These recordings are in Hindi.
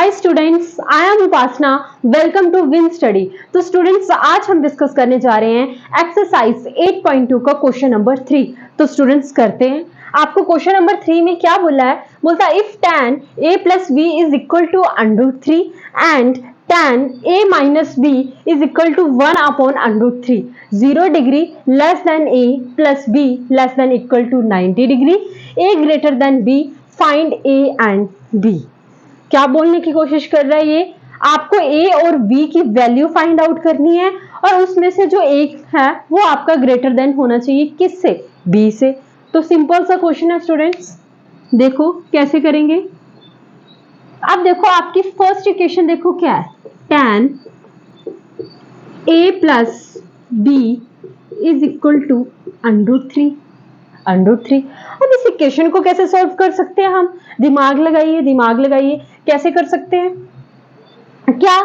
Hi students, I am Upasana. Welcome to Win Study. तो स्टूडेंट्स, आज हम डिस्कस करने जा रहे हैं एक्सरसाइज 8.2 का क्वेश्चन नंबर 3। तो स्टूडेंट्स करते हैं। आपको क्वेश्चन नंबर 3 में क्या बोला है? बोलता है if tan a plus b is equal to √3 and tan a minus b is equal to 1 upon √3, 0 degree less than a plus b less than equal to 90 degree, a greater than b, find a and b। क्या बोलने की कोशिश कर रहा है ये? आपको ए और बी की वैल्यू फाइंड आउट करनी है और उसमें से जो एक है वो आपका ग्रेटर देन होना चाहिए किससे? बी से। तो सिंपल सा क्वेश्चन है स्टूडेंट्स, देखो कैसे करेंगे। अब देखो आपकी फर्स्ट इक्वेशन देखो क्या है, tan a plus B is equal to √3। अब इस इक्वेशन को कैसे सॉल्व कर सकते हैं हम? दिमाग लगाइए कैसे कर सकते हैं? क्या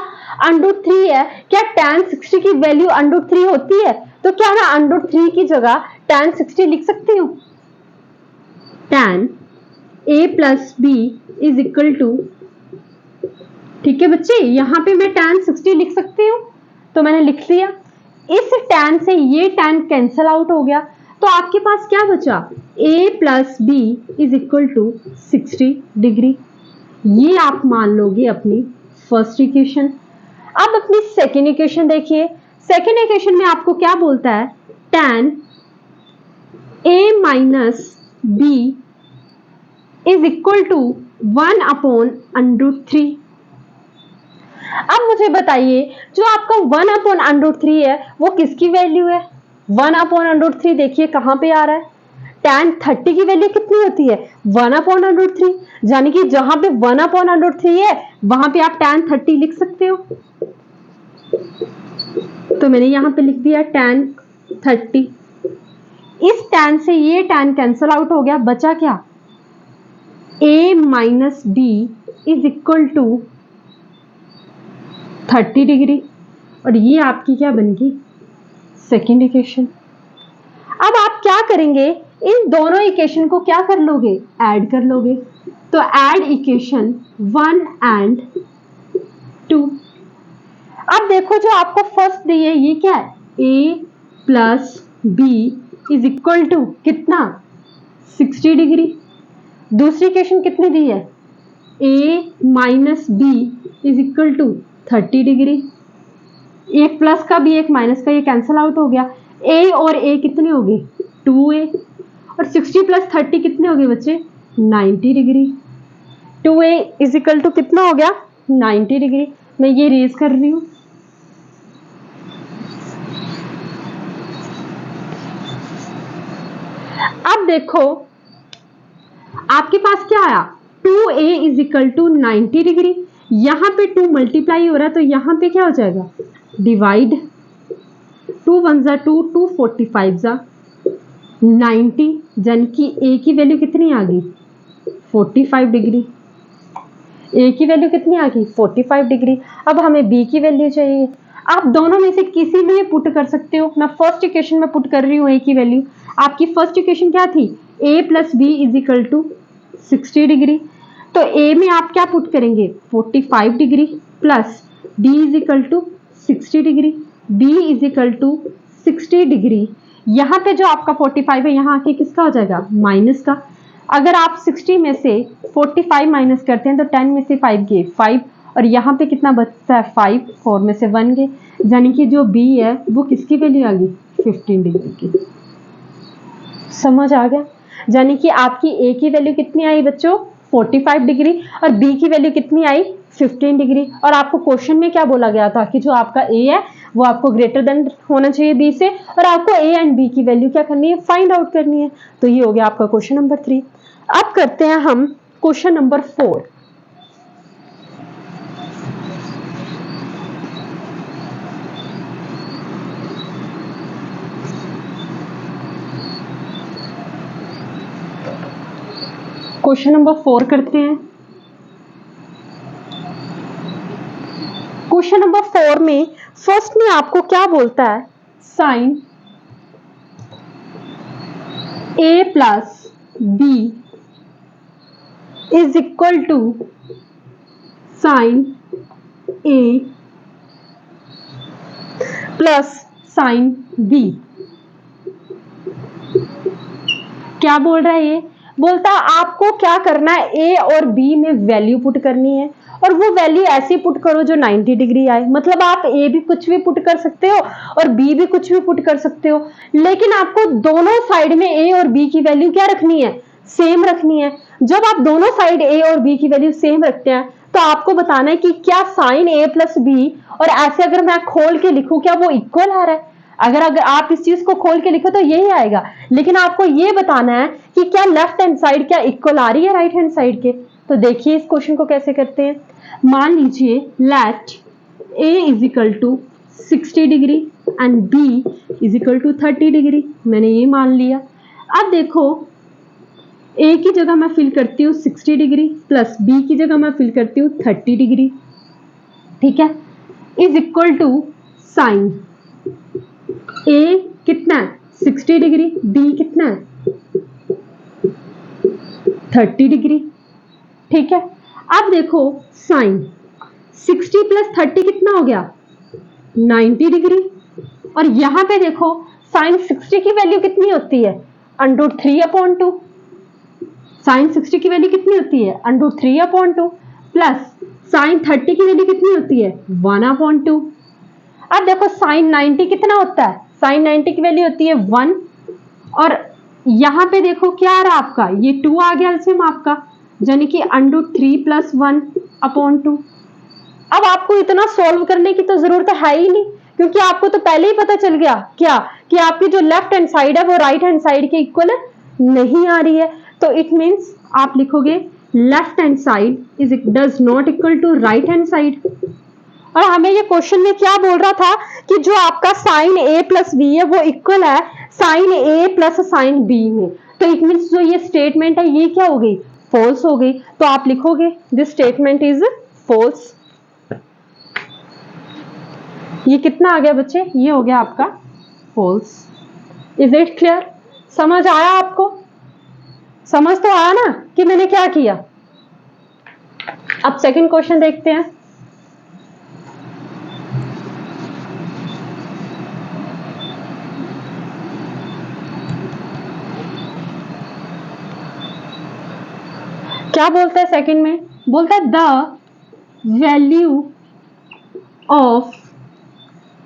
√3 है? क्या tan 60 की वैल्यू √3 होती है? तो क्या मैं √3 की जगह tan 60 लिख सकती हूँ? tan a plus B is equal to, ठीक है बच्चे, यहां पे मैं tan 60 लिख सकती हूँ, तो मैंने लिख लिया। इस tan से ये tan कैंसल आउट हो गया, तो आपके पास क्या बचा? a plus B is equal to 60 degree. ये आप मान लोगे अपनी फर्स्ट इक्वेशन। अब अपनी सेकेंड इक्वेशन देखिए। सेकेंड इक्वेशन में आपको क्या बोलता है? tan a minus B is equal to 1 upon √3। अब मुझे बताइए, जो आपका 1 अपॉन √3 है वो किसकी वैल्यू है? 1 अपॉन √3 देखिए कहां पे आ रहा है। tan 30 की वैल्यू कितनी होती है? 1 अपॉन √3। यानी कि जहां पे 1 अपॉन √3 है वहां पे आप tan 30 लिख सकते हो। तो मैंने यहां पे लिख दिया tan 30। इस tan से ये tan कैंसल आउट हो गया, बचा क्या? a minus B is equal to 30 degree. और ये आपकी क्या बन गई? Second equation. अब आप क्या करेंगे? इन दोनों इक्वेशन को क्या कर लोगे? ऐड कर लोगे। तो ऐड इक्वेशन 1 एंड 2। अब देखो जो आपको फर्स्ट दी है ये क्या है? a plus B is equal to कितना? 60 डिग्री। दूसरी इक्वेशन कितनी दी है? a minus B is equal to 30 degree. एक प्लस का भी एक माइनस का ये कैंसल आउट हो गया। a और a कितने हो गए? 2a। और 60 प्लस 30 कितने हो गए बच्चे? 90 degree. 2a is equal to कितना हो गया? 90 डिग्री। मैं ये रेज कर रही हूं। अब देखो आपके पास क्या आया? 2a is equal to 90 degree. यहां पे 2 मल्टीप्लाई हो रहा है तो यहां पे क्या हो जाएगा? डिवाइड। 2 1 जा 2, 2 45 जा 90, यानी कि a की वैल्यू कितनी आ गई? 45 डिग्री। a की वैल्यू कितनी आ गई? 45 डिग्री। अब हमें b की वैल्यू चाहिए। आप दोनों में से किसी में पुट कर सकते हो। मैं फर्स्ट इक्वेशन में पुट कर रही हूँ a की वैल्यू। आपकी फर्स्ट इक्वेशन क्या थी? a plus B is equal to 60 degree. तो a में आप क्या पुट करेंगे? 45 degree plus b is equal to 60 degree. b is equal to 60 degree. यहाँ पे जो आपका 45 है यहाँ आके किसका हो जाएगा? माइनस का। अगर आप 60 में से 45 माइनस करते हैं तो 10 में से 5 गए 5, और यहाँ पे कितना बचता है? 5, 4 में से 1 गए, यानी कि जो b है वो किसकी वैल्यू आ गई? 15 डिग्री की। समझ आ गया? यानी कि आपकी a की वैल्यू कितनी आई बच्चों? 45 डिग्री। और b की वैल्यू कितनी आई? 15 डिग्री। और आपको क्वेश्चन में क्या बोला गया था कि जो आपका a है वो आपको ग्रेटर देन होना चाहिए b से, और आपको a एंड b की वैल्यू क्या करनी है? फाइंड आउट करनी है। तो ये हो गया आपका क्वेश्चन नंबर 3। अब करते हैं हम क्वेश्चन नंबर 4। क्वेश्चन नंबर 4 करते हैं। क्वेश्चन नंबर 4 में फर्स्ट में आपको क्या बोलता है? Sine a plus B is equal to sine A plus sine B. क्या बोल रहा है ये? बोलता आपको क्या करना है, ए और बी में वैल्यू पुट करनी है और वो वैल्यू ऐसी पुट करो जो 90 डिग्री आए। मतलब आप ए भी कुछ भी पुट कर सकते हो और बी भी कुछ भी पुट कर सकते हो, लेकिन आपको दोनों साइड में ए और बी की वैल्यू क्या रखनी है? सेम रखनी है। जब आप दोनों साइड ए और बी की वैल्यू सेम रखते हैं तो आपको बताना है कि क्या साइन ए प्लस बी, और ऐसे अगर मैं खोल के लिखूं क्या वो इक्वल आ रहा है? अगर आप इस चीज को खोल के लिखो तो यही आएगा, लेकिन आपको ये बताना है कि क्या लेफ्ट हैंड साइड क्या इक्वल आ रही है राइट हैंड साइड के। तो देखिए इस क्वेश्चन को कैसे करते हैं। मान लीजिए let a is equal to 60 degree and b is equal to 30 degree. मैंने ये मान लिया। अब देखो a की जगह मैं फिल करती हूँ 60 डिग्री प्लस b की जगह मैं फिल करती हूँ 30 डिग्री, ठीक है, is equal to sine a कितना है 60 डिग्री, b कितना है 30 डिग्री, ठीक है। अब देखो साइन 60 प्लस 30 कितना हो गया 90 डिग्री, और यहां पे देखो साइन 60 की वैल्यू कितनी होती है √3/2। साइन 60 की वैल्यू कितनी होती है √3/2 प्लस साइन 30 की वैल्यू कितनी होती है 1/2। अब देखो साइन 90 कितना होता है, साइन 90 की वैल्यू होती है 1, और यहां पे देखो क्या आ रहा है आपका, ये 2 आ गया एलसीएम आपका, यानी कि √3 + 1/2। अब आपको इतना सॉल्व करने की तो जरूरत है ही नहीं, क्योंकि आपको तो पहले ही पता चल गया क्या कि आपकी जो लेफ्ट हैंड साइड है वो राइट हैंड साइड के इक्वल नहीं आ रही है। तो इट मींस आप लिखोगे left hand side does not equal to right hand side. और हमें ये क्वेश्चन में क्या बोल रहा था कि जो आपका साइन a प्लस बी है वो इक्वल है sine a plus sine B में। तो इट मींस जो ये स्टेटमेंट है ये क्या हो गई, फॉल्स हो गई। तो आप लिखोगे दिस स्टेटमेंट इज फॉल्स। ये कितना आ गया बच्चे, ये हो गया आपका फॉल्स। Is it clear? समझ आया आपको? समझ तो आया ना कि मैंने क्या किया। अब सेकंड क्वेश्चन देखते हैं। क्या बोलता है सेकंड में, बोलता है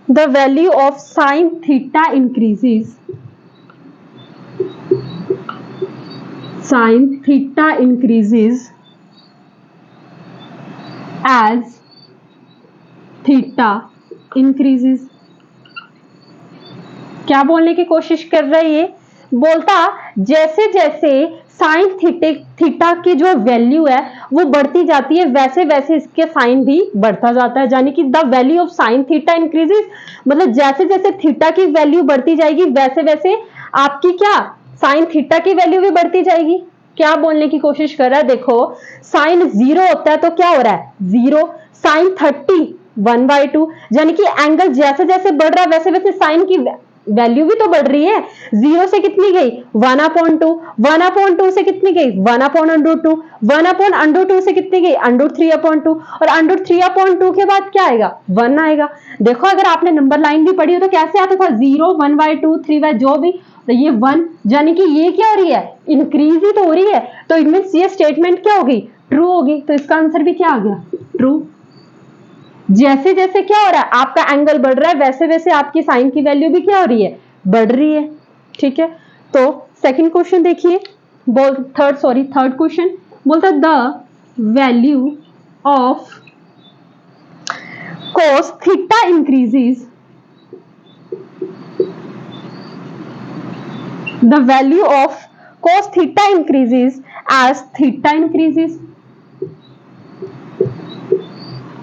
the value of sin theta increases as theta increases। क्या बोलने की कोशिश कर रहा है ये, बोलता जैसे जैसे साइन थीटा की जो वैल्यू है वो बढ़ती जाती है वैसे वैसे इसके साइन भी बढ़ता जाता है, यानी कि the value of sine theta increases, मतलब जैसे जैसे थीटा की वैल्यू बढ़ती जाएगी वैसे वैसे आपकी क्या साइन थीटा की वैल्यू भी बढ़ती जाएगी। क्या बोलने की कोशिश कर रहा है, देखो साइन 0 होता है तो क्या हो रहा है 0, साइन 30 1/2, यानी कि एंगल जैसे जैसे बढ़ रहा है वैसे वैसे साइन की वैल्यू भी तो बढ़ रही है। 0 से कितनी गई 1/2, 1/2 से कितनी गई 1/√2, 1/√2 से कितनी गई √3/2, और √3/2 के बाद क्या आएगा 1 आएगा। देखो अगर आपने नंबर लाइन भी पढ़ी हो तो कैसे आता था 0 1/2 3 जो भी, तो ये 1, यानी कि ये क्या हो रही है इंक्रीज ही तो हो रही है। तो इट मींस ये स्टेटमेंट क्या होगी ट्रू होगी। तो इसका आंसर भी क्या आ गया ट्रू। जैसे जैसे क्या हो रहा है आपका एंगल बढ़ रहा है वैसे वैसे आपकी साइन की वैल्यू भी क्या हो रही है बढ़ रही है, ठीक है। तो सेकंड क्वेश्चन देखिए, थर्ड क्वेश्चन बोलता the value of cos theta increases, the value of cos theta increases as theta increases।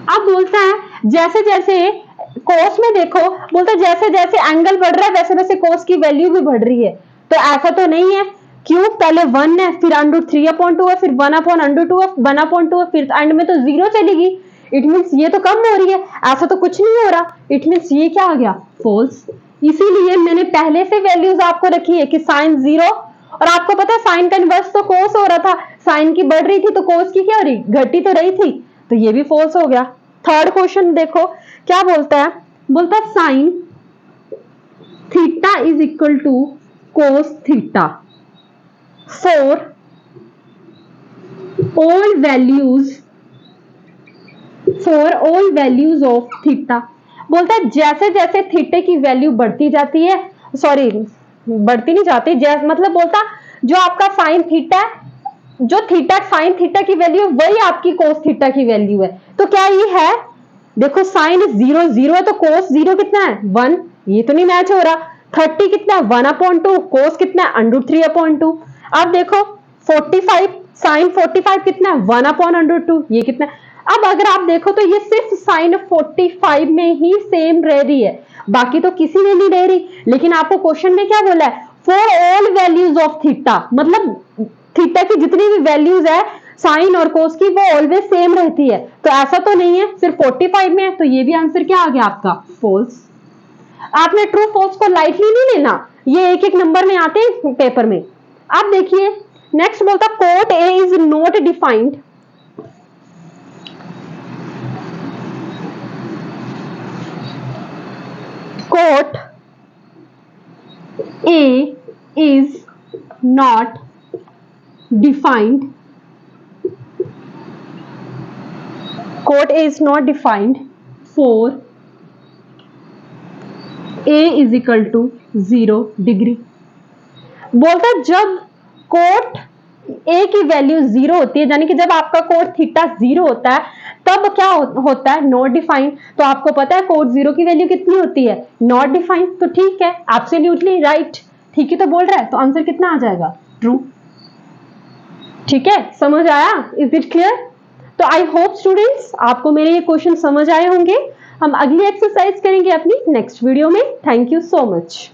अब बोलता है जैसे जैसे cos में देखो, बोलता है जैसे जैसे एंगल बढ़ रहा है वैसे वैसे cos की वैल्यू भी बढ़ रही है। तो ऐसा तो नहीं है, क्यों, पहले 1 है फिर √3/2 है फिर 1/√2 है 1/2 है फिर एंड में तो 0 चलेगी। इट मींस ये तो कम हो रही है, ऐसा तो कुछ नहीं हो रहा। इट मींस ये क्या आ गया फॉल्स। इसीलिए मैंने पहले से वैल्यूज आपको रखी है कि साइन 0, और आपको पता है साइन का इनवर्स तो कोस हो रहा था, साइन की बढ़ रही थी तो कोस की क्या हो रही घटी तो रही थी, तो ये भी फॉल्स हो गया। थर्ड क्वेश्चन देखो क्या बोलता है, बोलता है sine theta is equal to cos theta for all values of theta. बोलता है जैसे जैसे थीटे की वैल्यू बढ़ती जाती है, सॉरी बढ़ती नहीं जाती, जैसे मतलब बोलता जो आपका साइन थीटा है, जो थीटा साइन थीटा की वैल्यू वही आपकी कोस थीटा की वैल्यू है। तो क्या ये है, देखो साइन 0 है तो कोस 0 कितना है 1, ये तो नहीं मैच हो रहा। 30 कितना है 1/2, कोस कितना है √3/2। अब देखो 45 साइन 45 कितना है 1/√2, ये कितना है। अब अगर आप देखो तो ये सिर्फ साइन 45 में ही सेम रह रही है, बाकी तो किसी में नहीं रह रही। लेकिन आपको क्वेश्चन में क्या बोला है, for all values of theta, मतलब थीटा की जितनी भी वैल्यूज है साइन और कोस की वो ऑलवेज सेम रहती है। तो ऐसा तो नहीं है सिर्फ 45 में है, तो ये भी आंसर क्या आ गया आपका फॉल्स। आपने ट्रू फॉल्स को लाइटली नहीं लेना, ये एक एक नंबर में आते हैं पेपर में। आप देखिए नेक्स्ट बोलता cot A is not defined, cot A is not defined, quote A is not defined for A is equal to 0 degree. बोलता है जब कोट A की वैल्यू 0 होती है, यानी कि जब आपका कोट थीटा 0 होता है तब क्या होता है नॉट डिफाइंड। तो आपको पता है कोट 0 की वैल्यू कितनी होती है नॉट डिफाइंड। तो ठीक है, एब्सोल्युटली राइट, ठीक ही तो बोल रहा है। तो आंसर कितना आ जाएगा ट्रू। ठीक है, समझ आया, इज इट क्लियर। तो आई होप स्टूडेंट्स आपको मेरे ये क्वेश्चन समझ आए होंगे। हम अगली एक्सरसाइज करेंगे अपनी नेक्स्ट वीडियो में। Thank you so much.